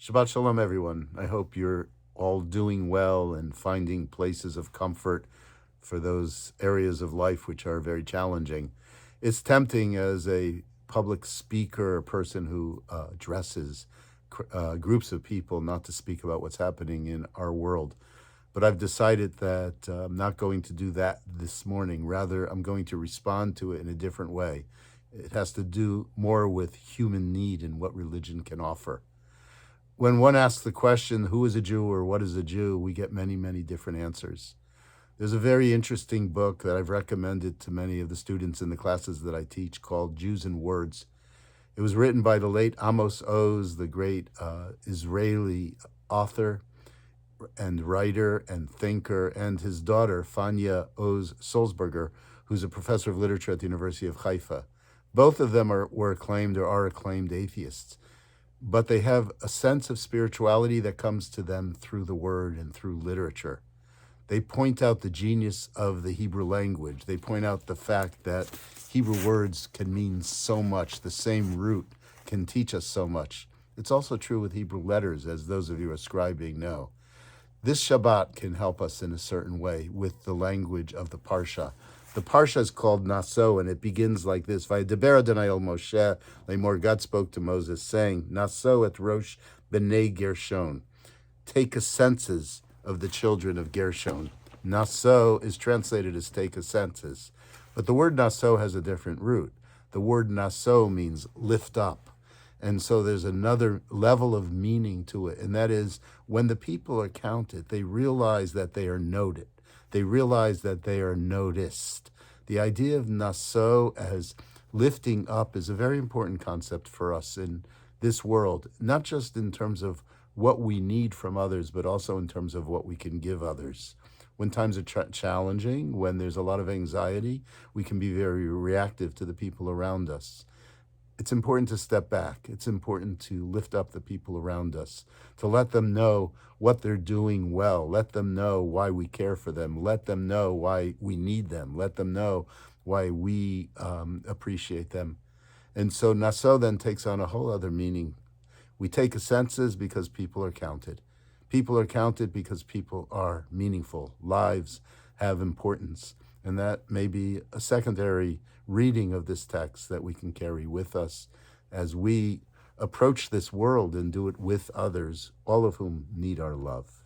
Shabbat Shalom, everyone. I hope you're all doing well and finding places of comfort for those areas of life which are very challenging. It's tempting as a public speaker, a person who addresses groups of people, not to speak about what's happening in our world. But I've decided that I'm not going to do that this morning. Rather, I'm going to respond to it in a different way. It has to do more with human need and what religion can offer. When one asks the question, who is a Jew or what is a Jew, we get many, many different answers. There's a very interesting book that I've recommended to many of the students in the classes that I teach called Jews and Words. It was written by the late Amos Oz, the great Israeli author and writer and thinker, and his daughter, Fania Oz Sulzberger, who's a professor of literature at the University of Haifa. Both of them were acclaimed or are acclaimed atheists, but they have a sense of spirituality that comes to them through the word and through literature. They point out the genius of the Hebrew language. They point out the fact that Hebrew words can mean so much. The same root can teach us so much. It's also true with Hebrew letters, as those of you scribing know. This Shabbat can help us in a certain way with the language of the Parsha. The Parsha is called Naso, and it begins like this. Vayedaber Adonai el Moshe, Lemor, God spoke to Moses, saying, Naso et Rosh b'nei Gershon. Take a census of the children of Gershon. Naso is translated as take a census, but the word Naso has a different root. The word Naso means lift up. And so there's another level of meaning to it, and that is when the people are counted, they realize that they are noted. They realize that they are noticed. The idea of Naso as lifting up is a very important concept for us in this world, not just in terms of what we need from others, but also in terms of what we can give others. When times are challenging, when there's a lot of anxiety, we can be very reactive to the people around us. It's important to step back. It's important to lift up the people around us, to let them know what they're doing well. Let them know why we care for them. Let them know why we need them. Let them know why we appreciate them. And so Naso then takes on a whole other meaning. We take a census because people are counted. People are counted because people are meaningful. Lives have importance. And that may be a secondary reading of this text that we can carry with us as we approach this world and do it with others, all of whom need our love.